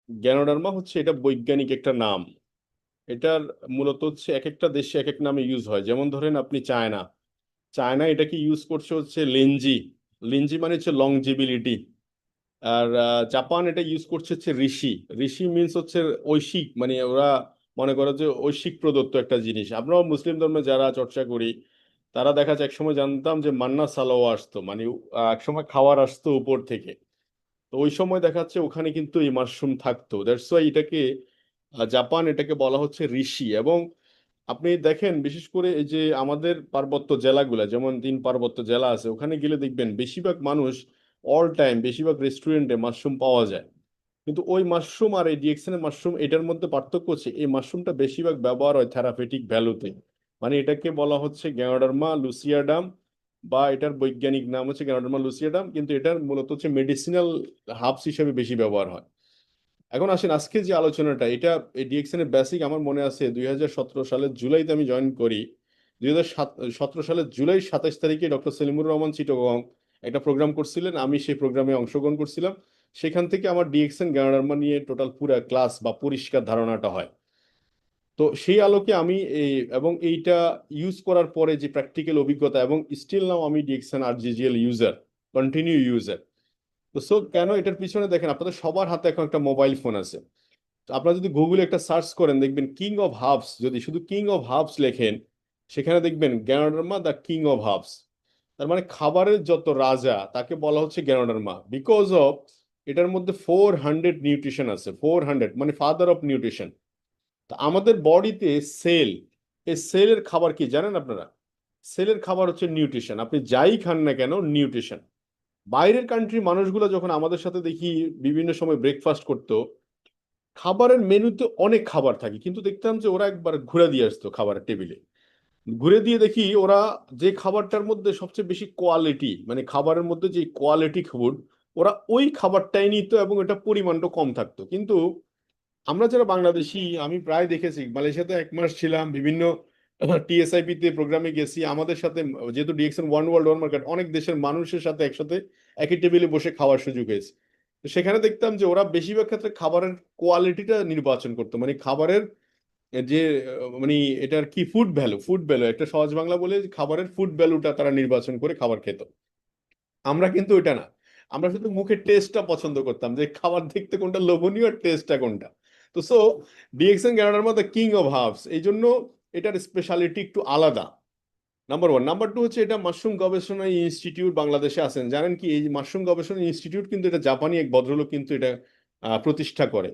Ganoderma হচ্ছে এটা বৈজ্ঞানিক একটা নাম। এটার মূলত হচ্ছে এক একটা দেশে এক এক নামে ইউজ হয়। যেমন ধরেন আপনি চায়না, চায়না এটাকে ইউজ করছে হচ্ছে লেনজি। লেনজি মানে হচ্ছে লংজিবিলিটি। আর জাপান এটা ইউজ করছে হচ্ছে ঋষি। ঋষি মিন্স হচ্ছে ঐশিক, মানে ওরা মনে করে যে ঐশিক প্রদত্ত একটা জিনিস। আমরাও মুসলিম ধর্মে যারা চর্চা করি তারা দেখা যায় একসময় জানতাম যে মান্না সালোয়া আসতো, মানে একসময় খাবার আসতো উপর থেকে। তো ওই সময় দেখা যাচ্ছে ওখানে কিন্তু এই মাশরুম থাকতো, দ্যাটস ওয়াই এটাকে জাপান এটাকে বলা হচ্ছে ঋষি। এবং আপনি দেখেন বিশেষ করে এই যে আমাদের পার্বত্য জেলাগুলা, যেমন 3 পার্বত্য জেলা আছে, ওখানে গেলে দেখবেন বেশিরভাগ মানুষ অল টাইম বেশিরভাগ রেস্টুরেন্টে মাশরুম পাওয়া যায়। কিন্তু ওই মাশরুম আর এই ডিএক্সএন মাশরুম এটার মধ্যে পার্থক্য হচ্ছে এই মাশরুমটা বেশিরভাগ ব্যবহার হয় থেরাপিউটিক ভ্যালুতে। মানে এটাকে বলা হচ্ছে গ্যানোডার্মা লুসিয়াডাম, বা এটার বৈজ্ঞানিক নাম হচ্ছে গ্যানোডার্মা লুসিয়াডাম, কিন্তু এটার মূলত হচ্ছে মেডিসিনাল হার্বস হিসেবে বেশি ব্যবহার হয়। এখন আসেন আজকে যে আলোচনাটা, এটা এই ডিএক্সএন এর বেসিক আমার মনে আছে 2017 সালের জুলাইতে আমি জয়েন করি। 2017 সালের জুলাই 27 তারিখে ডক্টর সেলিমুর রহমান চিটগং একটা প্রোগ্রাম করছিলেন, আমি সেই প্রোগ্রামে অংশগ্রহণ করছিলাম। সেখান থেকে আমার ডিএক্সএন গ্যানোডার্মা নিয়ে টোটাল পুরো ক্লাস বা পরিষ্কার ধারণাটা হয়। তো সেই আলোকে আমি এই এবং এইটা ইউজ করার পরে যে প্র্যাকটিক্যাল অভিজ্ঞতা, এবং স্টিল নাও আমি ডিএক্সএন আর জিজিএল ইউজার, কন্টিনিউ ইউজার। তো সো কেন এটার পিছনে দেখেন আপনাদের সবার হাতে এখন একটা মোবাইল ফোন আছে। তো আপনারা যদি গুগলে একটা সার্চ করেন দেখবেন কিং অফ হার্বস, যদি শুধু কিং অফ হার্বস লেখেন সেখানে দেখবেন Ganoderma the king of herbs. তার মানে খাবারের যত রাজা তাকে বলা হচ্ছে গ্যানোডার্মা, বিকজ অফ এটার মধ্যে 400 নিউট্রিশন আছে। 400 মানে ফাদার অফ নিউট্রিশন। তা আমাদের বডিতে সেল, এই সেলের খাবার কি জানেন আপনারা? সেলের খাবার হচ্ছে নিউট্রিশন। আপনি যাই খান না কেন নিউট্রিশন। বাইরের কান্ট্রি মানুষগুলো যখন আমাদের সাথে দেখি বিভিন্ন সময় ব্রেকফাস্ট করতো, খাবারের মেনুতে অনেক খাবার থাকে কিন্তু দেখতাম যে ওরা একবার ঘুরে দিয়ে আসতো খাবারের টেবিলে। ঘুরে দিয়ে দেখি ওরা যে খাবারটার মধ্যে সবচেয়ে বেশি কোয়ালিটি, মানে খাবারের মধ্যে যে কোয়ালিটি ফুড, ওরা ওই খাবারটাই নিত এবং এটা পরিমাণটা কম থাকতো। কিন্তু আমরা যারা বাংলাদেশি, আমি প্রায় দেখেছি মালয়েশিয়াতে 1 মাস ছিলাম, বিভিন্ন টিএসআইপি তে প্রোগ্রামে গেছি, আমাদের সাথে যেহেতু DXN one world one market, অনেক দেশের মানুষের সাথে একসাথে একই টেবিলে বসে খাওয়ার সুযোগ হয়েছে। তো সেখানে দেখতাম যে ওরা বেশিরভাগ ক্ষেত্রে খাবারের কোয়ালিটিটা নির্বাচন করতো, মানে খাবারের যে মানে এটার কি ফুড ভ্যালু, ফুড ভ্যালু একটা সহজ বাংলা বলে খাবারের ফুড ভ্যালুটা তারা নির্বাচন করে খাবার খেত। আমরা কিন্তু ওইটা না, আমরা শুধু মুখের টেস্টটা পছন্দ করতাম যে খাবার দেখতে কোনটা লোভনীয় আর টেস্টটা কোনটা। তো সো ডিএক্সএন ক্যানাডার মধ্যে কিং অফ হার্বস, এই জন্য এটার স্পেশালিটি একটু আলাদা। Number one. নাম্বার টু হচ্ছে এটা মাশরুম গবেষণা ইনস্টিটিউট বাংলাদেশে আছেন, জানেন কি? এই মাশরুম গবেষণা ইনস্টিটিউট কিন্তু এটা জাপানি এক ভদ্রলোক কিন্তু এটা প্রতিষ্ঠা করে।